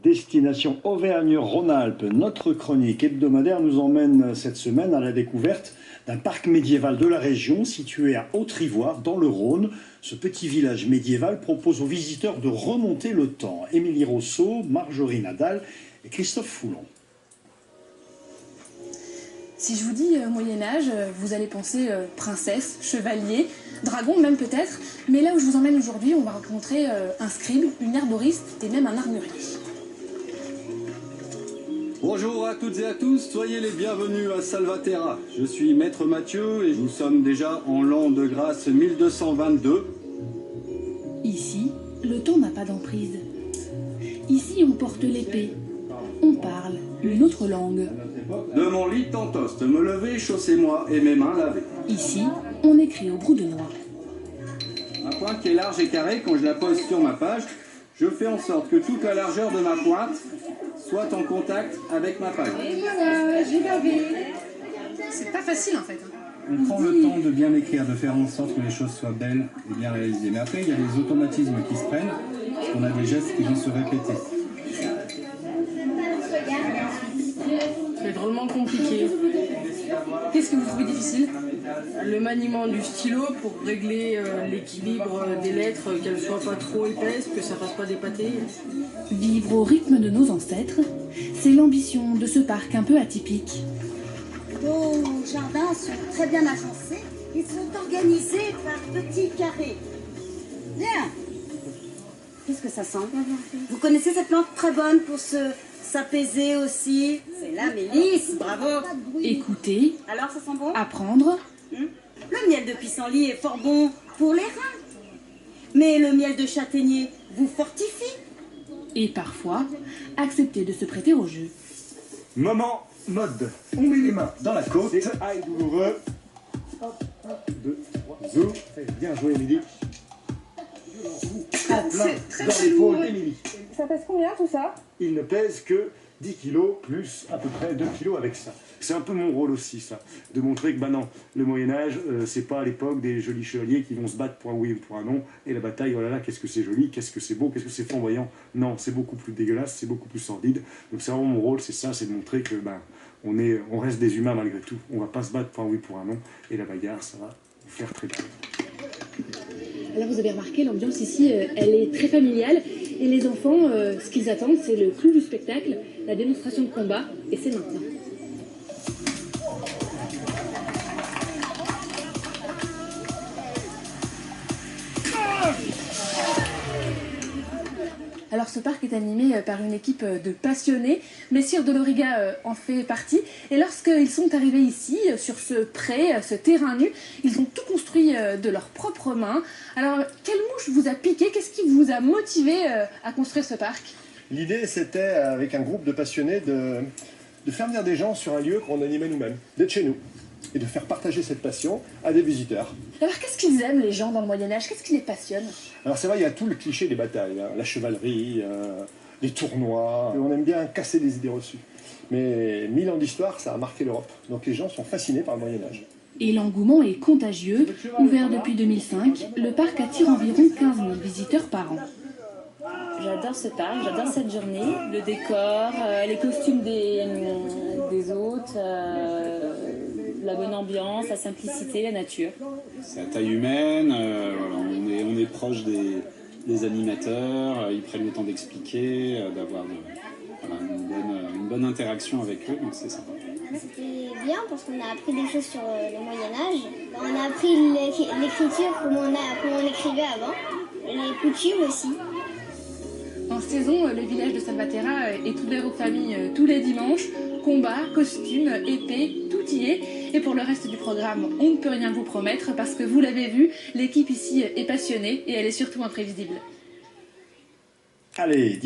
Destination Auvergne-Rhône-Alpes, notre chronique hebdomadaire nous emmène cette semaine à la découverte d'un parc médiéval de la région situé à Haute-Rivoire dans le Rhône. Ce petit village médiéval propose aux visiteurs de remonter le temps. Émilie Rousseau, Marjorie Nadal et Christophe Foulon. Si je vous dis Moyen-Âge, vous allez penser princesse, chevalier, dragon même peut-être. Mais là où je vous emmène aujourd'hui, on va rencontrer un scribe, une herboriste et même un armurier. Bonjour à toutes et à tous, soyez les bienvenus à Salvaterra. Je suis Maître Mathieu et nous sommes déjà en l'an de grâce 1222. Ici, le temps n'a pas d'emprise. Ici, on porte l'épée. On parle une autre langue. De mon lit tentoste, me lever, chaussez-moi et mes mains lavées. Ici, on écrit au brou de noix. Ma pointe qui est large et carrée, quand je la pose sur ma page, je fais en sorte que toute la largeur de ma pointe soit en contact avec ma page. Et voilà, j'ai lavé. C'est pas facile en fait. On prend le temps de bien écrire, de faire en sorte que les choses soient belles et bien réalisées. Mais après, il y a des automatismes qui se prennent, parce qu'on a des gestes qui vont se répéter. C'est drôlement compliqué. Qu'est-ce que vous trouvez difficile? Le maniement du stylo pour régler l'équilibre des lettres, qu'elles soient pas trop épaisses, que ça fasse pas des pâtés. Vivre au rythme de nos ancêtres, c'est l'ambition de ce parc un peu atypique. Nos jardins sont très bien agencés. Ils sont organisés par petits carrés. Bien. Qu'est-ce que ça sent? Vous connaissez cette plante très bonne pour s'apaiser aussi? C'est la mélisse, bravo. Écouter, Alors ça sent bon? apprendre, Le miel de pissenlit est fort bon pour les reins. Mais le miel de châtaignier vous fortifie. et parfois accepter de se prêter au jeu. Moment mode. On met les mains dans la côte. C'est aïe douloureux. Hop, 1, 2, 3, zou. Bien joué, Émilie. En plein dans l'épaule d'Émilie. Ça pèse combien tout ça? Il ne pèse que 10 kilos plus à peu près 2 kilos avec ça. C'est un peu mon rôle aussi, ça, de montrer que, bah non, le Moyen-Âge, c'est pas à l'époque des jolis chevaliers qui vont se battre pour un oui ou pour un non, et la bataille, oh là là, qu'est-ce que c'est joli, qu'est-ce que c'est beau, qu'est-ce que c'est flamboyant. Non, c'est beaucoup plus dégueulasse, c'est beaucoup plus sordide. Donc c'est vraiment mon rôle, c'est ça, c'est de montrer que, bah, on reste des humains malgré tout. On va pas se battre pour un oui pour un non, et la bagarre, ça va vous faire très mal. Alors vous avez remarqué, l'ambiance ici, elle est très familiale. Et les enfants, ce qu'ils attendent, c'est le clou du spectacle, la démonstration de combat, et c'est maintenant. Alors ce parc est animé par une équipe de passionnés. Messire de Loriga en fait partie. Et lorsqu'ils sont arrivés ici, sur ce pré, ce terrain nu, ils ont tout construit de leurs propres mains. Alors, quelle mouche vous a piqué? Qu'est-ce qui vous a motivé à construire ce parc? L'idée, c'était, avec un groupe de passionnés, de faire venir des gens sur un lieu qu'on animait nous-mêmes, d'être chez nous, et de faire partager cette passion à des visiteurs. Alors, qu'est-ce qu'ils aiment, les gens, dans le Moyen-Âge? Qu'est-ce qui les passionne? Alors c'est vrai, il y a tout le cliché des batailles, hein, la chevalerie, les tournois. On aime bien casser les idées reçues. Mais 1000 ans d'histoire, ça a marqué l'Europe. Donc les gens sont fascinés par le Moyen-Âge. Et l'engouement est contagieux. Ouvert depuis 2005, le parc attire environ 15 000 visiteurs par an. J'adore ce parc, j'adore cette journée, le décor, les costumes des hôtes, la bonne ambiance, la simplicité, la nature. C'est à taille humaine, on est proche des animateurs, ils prennent le temps d'expliquer, d'avoir une bonne interaction avec eux, donc c'est sympa. C'était bien parce qu'on a appris des choses sur le Moyen-Âge. On a appris l'écriture, comment on écrivait avant, les coutumes aussi. En saison, le village de Salvaterra est ouvert aux familles tous les dimanches. Combat, costumes, épée, tout y est. Et pour le reste du programme, on ne peut rien vous promettre parce que vous l'avez vu, l'équipe ici est passionnée et elle est surtout imprévisible. Allez,